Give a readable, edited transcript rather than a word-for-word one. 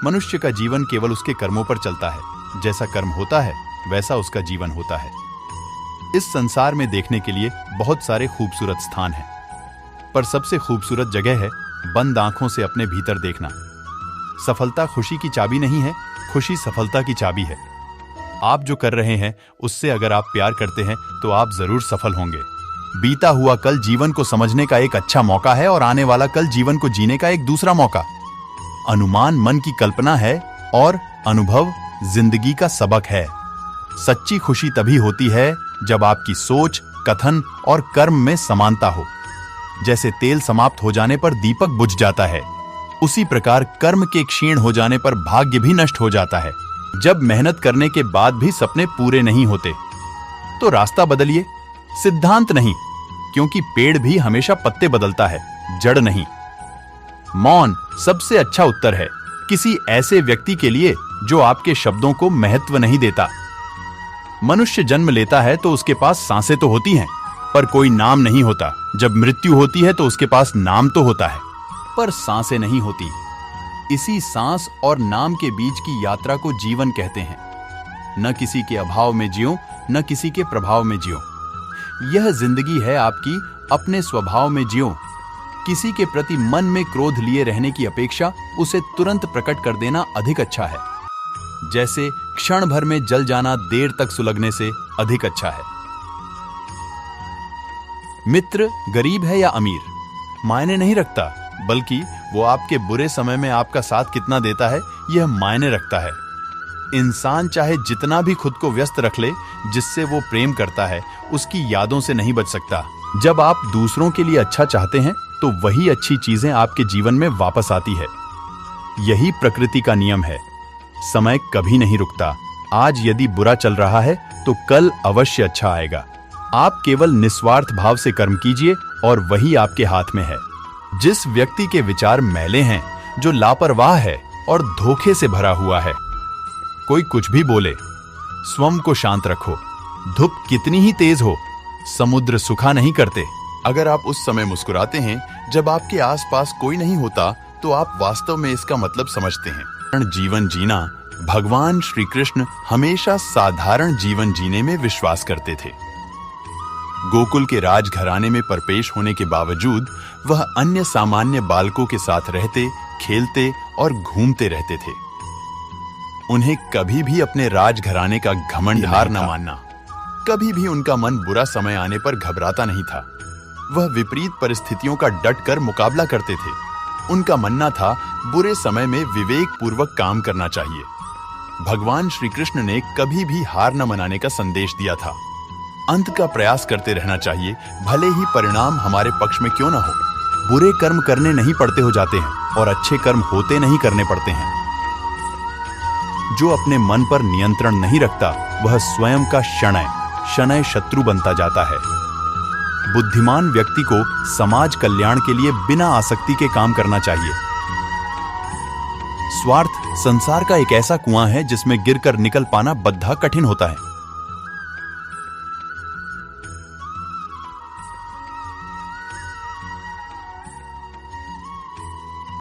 मनुष्य का जीवन केवल उसके कर्मों पर चलता है। जैसा कर्म होता है वैसा उसका जीवन होता है। इस संसार में देखने के लिए बहुत सारे खूबसूरत स्थान हैं, पर सबसे खूबसूरत जगह है बंद आंखों से अपने भीतर देखना। सफलता खुशी की चाबी नहीं है, खुशी सफलता की चाबी है। आप जो कर रहे हैं उससे अगर आप प्यार करते हैं तो आप जरूर सफल होंगे। बीता हुआ कल जीवन को समझने का एक अच्छा मौका है और आने वाला कल जीवन को जीने का एक दूसरा मौका। अनुमान मन की कल्पना है और अनुभव जिंदगी का सबक है। सच्ची खुशी तभी होती है जब आपकी सोच, कथन और कर्म में समानता हो। जैसे तेल समाप्त हो जाने पर दीपक बुझ जाता है, उसी प्रकार कर्म के क्षीण हो जाने पर भाग्य भी नष्ट हो जाता है। जब मेहनत करने के बाद भी सपने पूरे नहीं होते तो रास्ता बदलिए, सिद्धांत नहीं, क्योंकि पेड़ भी हमेशा पत्ते बदलता है, जड़ नहीं। मौन सबसे अच्छा उत्तर है किसी ऐसे व्यक्ति के लिए जो आपके शब्दों को महत्व नहीं देता। मनुष्य जन्म लेता है तो उसके पास सांसें तो होती हैं, पर कोई नाम नहीं होता। जब मृत्यु होती है तो उसके पास नाम तो होता है, पर सांसें नहीं होती। इसी सांस और नाम के बीच की यात्रा को जीवन कहते हैं। न किसी के अभाव में जियो, न किसी के प्रभाव में जियो। यह जिंदगी है आपकी, अपने स्वभाव में जियो। किसी के प्रति मन में क्रोध लिए रहने की अपेक्षा उसे तुरंत प्रकट कर देना अधिक अच्छा है। जैसे क्षण भर में जल जाना देर तक सुलगने से अधिक अच्छा है। मित्र गरीब है या अमीर मायने नहीं रखता, बल्कि वो आपके बुरे समय में आपका साथ कितना देता है यह मायने रखता है। इंसान चाहे जितना भी खुद को व्यस्त रख ले, जिससे वो प्रेम करता है उसकी यादों से नहीं बच सकता। जब आप दूसरों के लिए अच्छा चाहते हैं तो वही अच्छी चीजें आपके जीवन में वापस आती है। यही प्रकृति का नियम है। समय कभी नहीं रुकता। आज यदि बुरा चल रहा है तो कल अवश्य अच्छा आएगा। आप केवल निस्वार्थ भाव से कर्म कीजिए और वही आपके हाथ में है। जिस व्यक्ति के विचार मैले हैं, जो लापरवाह है और धोखे से भरा हुआ है, कोई कुछ भी बोले, स्वयं को शांत रखो। धूप कितनी ही तेज हो, समुद्र सुखा नहीं करते। अगर आप उस समय मुस्कुराते हैं जब आपके आसपास कोई नहीं होता, तो आप वास्तव में इसका मतलब समझते हैं। जीवन जीना। भगवान श्री कृष्ण हमेशा साधारण जीवन जीने में विश्वास करते थे। गोकुल के राजघराने में परपेश होने के बावजूद वह अन्य सामान्य बालकों के साथ रहते, खेलते और घूमते रहते थे। उन्हें कभी भी अपने राजघराने का घमंड हार न मानना। कभी भी उनका मन बुरा समय आने पर घबराता नहीं था। वह विपरीत परिस्थितियों का डटकर मुकाबला करते थे। उनका मानना था बुरे समय में विवेक पूर्वक काम करना चाहिए। भगवान श्री कृष्ण ने कभी भी हार न मनाने का संदेश दिया था। अंत का प्रयास करते रहना चाहिए, भले ही परिणाम हमारे पक्ष में क्यों न हो। बुरे कर्म करने नहीं पड़ते हो जाते हैं और अच्छे कर्म होते नहीं करने पड़ते हैं। जो अपने मन पर नियंत्रण नहीं रखता वह स्वयं का शनय शत्रु बनता जाता है। बुद्धिमान व्यक्ति को समाज कल्याण के लिए बिना आसक्ति के काम करना चाहिए। स्वार्थ संसार का एक ऐसा कुआं है जिसमें गिरकर निकल पाना बद्धा कठिन होता है।